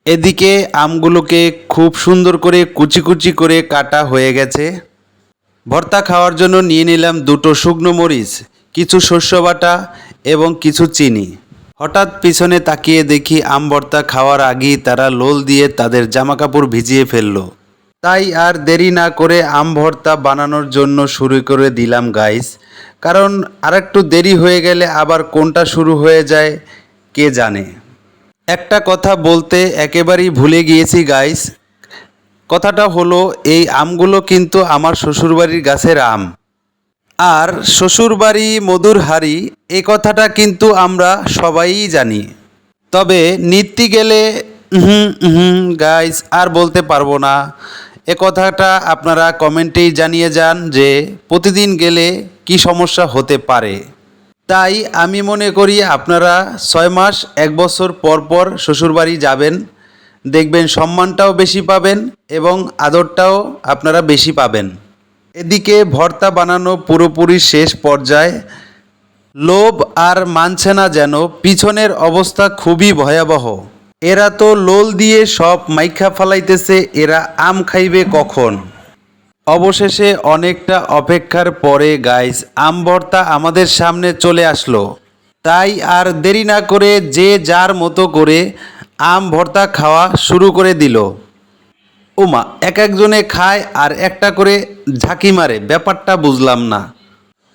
এদিকে আমগুলোকে খুব সুন্দর করে কুচি কুচি করে কাটা হয়ে গেছে। ভর্তা খাওয়ার জন্য নিয়ে নিলাম দুটো শুকনো মরিচ, কিছু শস্য বাটা এবং কিছু চিনি। হঠাৎ পিছনে তাকিয়ে দেখি আম ভর্তা খাওয়ার আগেই তারা লোল দিয়ে তাদের জামাকাপড় ভিজিয়ে ফেললো। তাই আর দেরি না করে আম ভর্তা বানানোর জন্য শুরু করে দিলাম গাইস। কারণ আরেকটু দেরি হয়ে গেলে আবার কোনটা শুরু হয়ে যায় কে জানে। একটা কথা বলতে একেবারেই ভুলে গিয়েছি গাইস। কথাটা হলো এই আমগুলো কিন্তু আমার শ্বশুরবাড়ির গাছের আম। আর শ্বশুরবাড়ি মধুর হাড়ি এই কথাটা কিন্তু আমরা সবাই জানি। তবে নিত্যি গেলে গাইস আর বলতে পারবো না। এ কথাটা আপনারা কমেন্টেই জানিয়ে যান যে প্রতিদিন গেলে কি সমস্যা হতে পারে। তাই আমি মনে করি আপনারা 6 মাস 1 বছর পর পর শ্বশুরবাড়ি যাবেন, দেখবেন সম্মানটাও বেশি পাবেন এবং আদরটাও আপনারা বেশি পাবেন। এদিকে ভর্তা বানানো পুরোপুরি শেষ পর্যায়ে। লোভ আর মানছে না যেন, পিছনের অবস্থা খুবই ভয়াবহ। এরা তো লোল দিয়ে সব মাইখা ফালাইতেছে, এরা আম খাইবে কখন। অবশেষে অনেকটা অপেক্ষার পরে গাইস আম ভর্তা আমাদের সামনে চলে আসলো। তাই আর দেরি না করে যে যার মতো করে আম ভর্তা খাওয়া শুরু করে দিল। ওমা, এক একজনে খায় আর একটা করে ঝাঁকি মারে, ব্যাপারটা বুঝলাম না।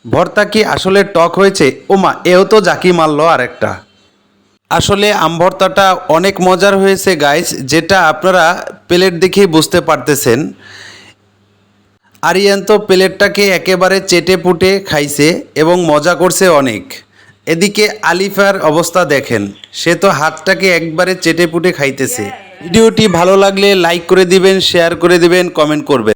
ভর্তা কি আসলে টক হয়েছে? ওমা, এও তো ঝাঁকি মারলো আরেকটা। আসলে আম ভর্তাটা অনেক মজার হয়েছে গাইস, যেটা আপনারা প্লেট দেখেই বুঝতে পারতেছেন। আরিয়ান তো প্লেটটাকে একেবারে চেটে পুটে খাইছে এবং মজা করছে অনেক। এদিকে আলিফার অবস্থা দেখেন, সে তো হাতটাকে একবারে চেটে পুটে খাইতেছে। ভিডিওটি ভালো লাগলে লাইক করে দিবেন, শেয়ার করে দিবেন, কমেন্ট করবেন।